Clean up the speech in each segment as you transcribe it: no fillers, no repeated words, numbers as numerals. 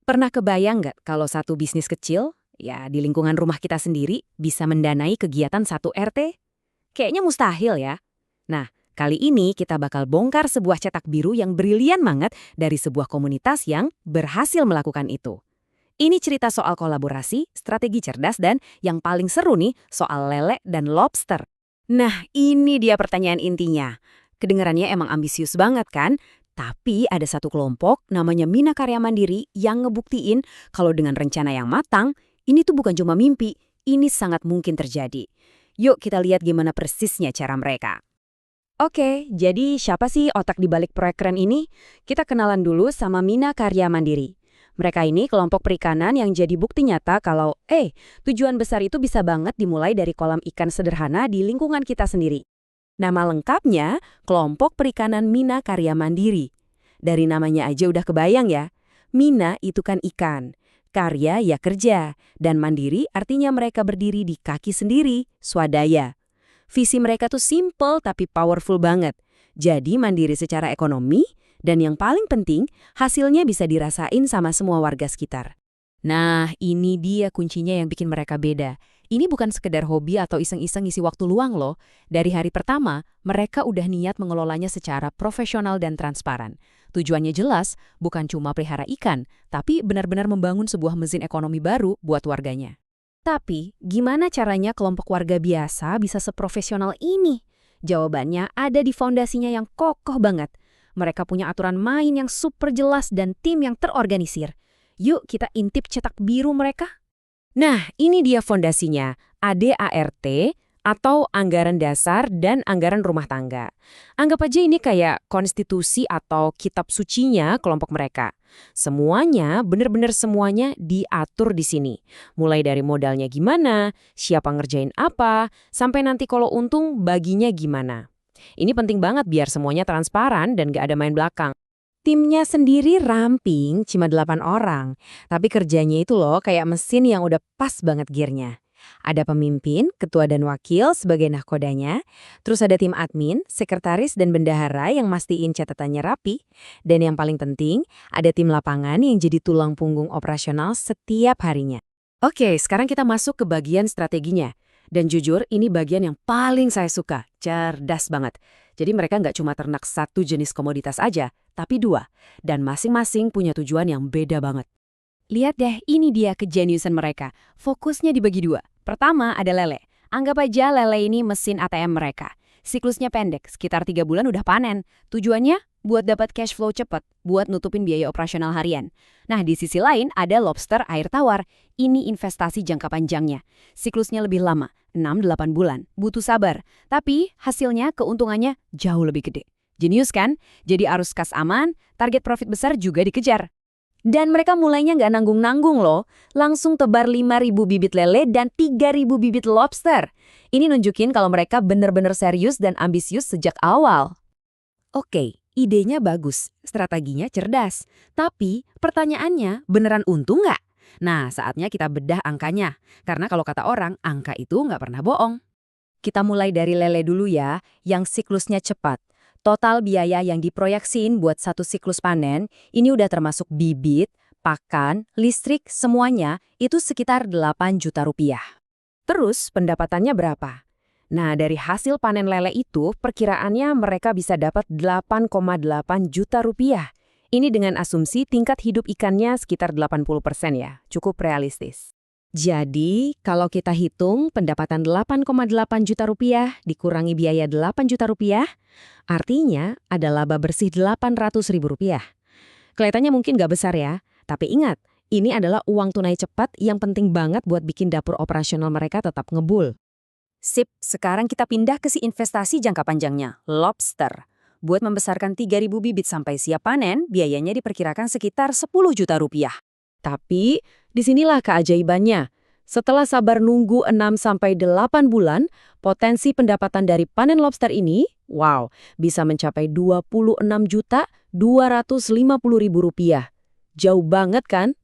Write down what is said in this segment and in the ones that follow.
Pernah kebayang nggak kalau satu bisnis kecil, ya di lingkungan rumah kita sendiri, bisa mendanai kegiatan satu RT? Kayaknya mustahil ya. Nah, kali ini kita bakal bongkar sebuah cetak biru yang brilian banget dari sebuah komunitas yang berhasil melakukan itu. Ini cerita soal kolaborasi, strategi cerdas, dan yang paling seru nih, soal lele dan lobster. Nah, ini dia pertanyaan intinya. Kedengarannya emang ambisius banget kan? Tapi ada satu kelompok namanya Mina Karya Mandiri yang ngebuktiin kalau dengan rencana yang matang, ini tuh bukan cuma mimpi, ini sangat mungkin terjadi. Yuk kita lihat gimana persisnya cara mereka. Oke, jadi siapa sih otak di balik proyek keren ini? Kita kenalan dulu sama Mina Karya Mandiri. Mereka ini kelompok perikanan yang jadi bukti nyata kalau, tujuan besar itu bisa banget dimulai dari kolam ikan sederhana di lingkungan kita sendiri. Nama lengkapnya, Kelompok Perikanan Mina Karya Mandiri. Dari namanya aja udah kebayang ya. Mina itu kan ikan, karya ya kerja, dan mandiri artinya mereka berdiri di kaki sendiri, swadaya. Visi mereka tuh simple tapi powerful banget. Jadi mandiri secara ekonomi, dan yang paling penting, hasilnya bisa dirasain sama semua warga sekitar. Nah, ini dia kuncinya yang bikin mereka beda. Ini bukan sekedar hobi atau iseng-iseng isi waktu luang loh. Dari hari pertama, mereka udah niat mengelolanya secara profesional dan transparan. Tujuannya jelas, bukan cuma pelihara ikan, tapi benar-benar membangun sebuah mesin ekonomi baru buat warganya. Tapi, gimana caranya kelompok warga biasa bisa seprofesional ini? Jawabannya ada di fondasinya yang kokoh banget. Mereka punya aturan main yang super jelas dan tim yang terorganisir. Yuk kita intip cetak biru mereka. Nah, ini dia fondasinya, ADART atau Anggaran Dasar dan Anggaran Rumah Tangga. Anggap aja ini kayak konstitusi atau kitab sucinya kelompok mereka. Semuanya, bener-bener semuanya diatur di sini. Mulai dari modalnya gimana, siapa ngerjain apa, sampai nanti kalau untung baginya gimana. Ini penting banget biar semuanya transparan dan gak ada main belakang. Timnya sendiri ramping, cuma 8 orang. Tapi kerjanya itu loh kayak mesin yang udah pas banget gearnya. Ada pemimpin, ketua dan wakil sebagai nahkodanya. Terus ada tim admin, sekretaris dan bendahara yang mastiin catatannya rapi. Dan yang paling penting, ada tim lapangan yang jadi tulang punggung operasional setiap harinya. Oke, sekarang kita masuk ke bagian strateginya. Dan jujur, ini bagian yang paling saya suka. Cerdas banget. Jadi mereka nggak cuma ternak satu jenis komoditas aja, tapi dua. Dan masing-masing punya tujuan yang beda banget. Lihat deh, ini dia kejeniusan mereka. Fokusnya dibagi dua. Pertama ada lele. Anggap aja lele ini mesin ATM mereka. Siklusnya pendek, sekitar 3 bulan udah panen. Tujuannya? Buat dapat cash flow cepat, buat nutupin biaya operasional harian. Nah, di sisi lain ada lobster air tawar. Ini investasi jangka panjangnya. Siklusnya lebih lama, 6-8 bulan. Butuh sabar. Tapi hasilnya, keuntungannya jauh lebih gede. Jenius kan? Jadi arus kas aman, target profit besar juga dikejar. Dan mereka mulainya nggak nanggung-nanggung loh. Langsung tebar 5.000 bibit lele dan 3.000 bibit lobster. Ini nunjukin kalau mereka benar-benar serius dan ambisius sejak awal. Oke, idenya bagus, strateginya cerdas. Tapi pertanyaannya, beneran untung nggak? Nah, saatnya kita bedah angkanya. Karena kalau kata orang, angka itu nggak pernah bohong. Kita mulai dari lele dulu ya, yang siklusnya cepat. Total biaya yang diproyeksiin buat satu siklus panen, ini udah termasuk bibit, pakan, listrik, semuanya, itu sekitar 8 juta rupiah. Terus pendapatannya berapa? Nah, dari hasil panen lele itu, perkiraannya mereka bisa dapat 8,8 juta rupiah. Ini dengan asumsi tingkat hidup ikannya sekitar 80% ya, cukup realistis. Jadi, kalau kita hitung pendapatan 8,8 juta rupiah dikurangi biaya 8 juta rupiah, artinya ada laba bersih 800 ribu rupiah. Kelihatannya mungkin nggak besar ya, tapi ingat, ini adalah uang tunai cepat yang penting banget buat bikin dapur operasional mereka tetap ngebul. Sip, sekarang kita pindah ke si investasi jangka panjangnya, lobster. Buat membesarkan 3.000 bibit sampai siap panen, biayanya diperkirakan sekitar 10 juta rupiah. Tapi, disinilah keajaibannya. Setelah sabar nunggu 6-8 bulan, potensi pendapatan dari panen lobster ini, bisa mencapai 26.250.000 rupiah. Jauh banget kan?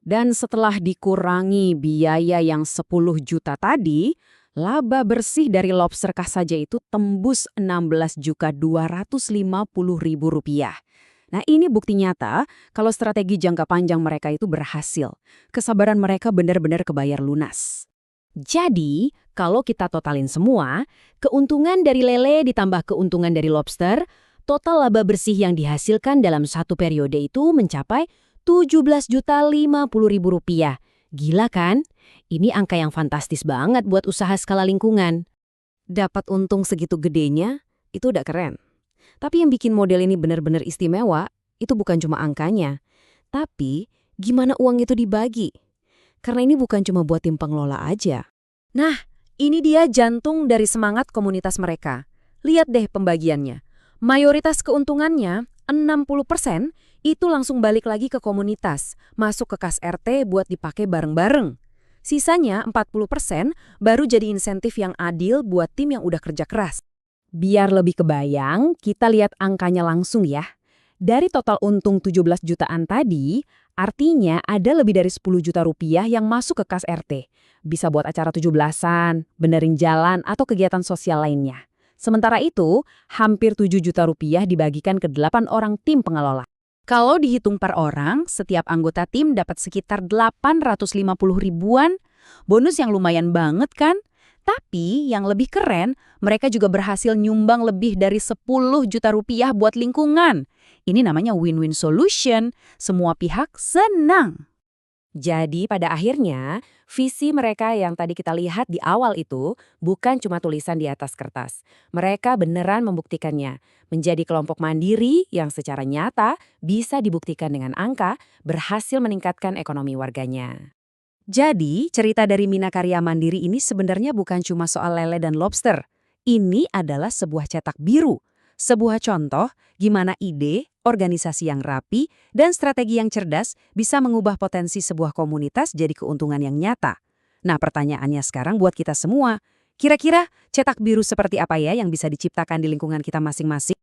Dan setelah dikurangi biaya yang 10 juta tadi, laba bersih dari lobster kas saja itu tembus 16.250.000 rupiah. Nah, ini bukti nyata kalau strategi jangka panjang mereka itu berhasil. Kesabaran mereka benar-benar kebayar lunas. Jadi, kalau kita totalin semua, keuntungan dari lele ditambah keuntungan dari lobster, total laba bersih yang dihasilkan dalam satu periode itu mencapai Rp17.050.000. Gila kan? Ini angka yang fantastis banget buat usaha skala lingkungan. Dapat untung segitu gedenya, itu udah keren. Tapi yang bikin model ini benar-benar istimewa, itu bukan cuma angkanya. Tapi, gimana uang itu dibagi? Karena ini bukan cuma buat tim pengelola aja. Nah, ini dia jantung dari semangat komunitas mereka. Lihat deh pembagiannya. Mayoritas keuntungannya, 60%, itu langsung balik lagi ke komunitas, masuk ke kas RT buat dipakai bareng-bareng. Sisanya 40% baru jadi insentif yang adil buat tim yang udah kerja keras. Biar lebih kebayang, kita lihat angkanya langsung ya. Dari total untung 17 jutaan tadi, artinya ada lebih dari 10 juta rupiah yang masuk ke kas RT. Bisa buat acara 17-an, benerin jalan, atau kegiatan sosial lainnya. Sementara itu, hampir 7 juta rupiah dibagikan ke 8 orang tim pengelola. Kalau dihitung per orang, setiap anggota tim dapat sekitar 850 ribuan, bonus yang lumayan banget kan? Tapi yang lebih keren, mereka juga berhasil nyumbang lebih dari 10 juta rupiah buat lingkungan. Ini namanya win-win solution, semua pihak senang. Jadi pada akhirnya, visi mereka yang tadi kita lihat di awal itu bukan cuma tulisan di atas kertas. Mereka beneran membuktikannya, menjadi kelompok mandiri yang secara nyata bisa dibuktikan dengan angka berhasil meningkatkan ekonomi warganya. Jadi, cerita dari Minakarya Mandiri ini sebenarnya bukan cuma soal lele dan lobster. Ini adalah sebuah cetak biru. Sebuah contoh gimana ide, organisasi yang rapi, dan strategi yang cerdas bisa mengubah potensi sebuah komunitas jadi keuntungan yang nyata. Nah, pertanyaannya sekarang buat kita semua. Kira-kira cetak biru seperti apa ya yang bisa diciptakan di lingkungan kita masing-masing?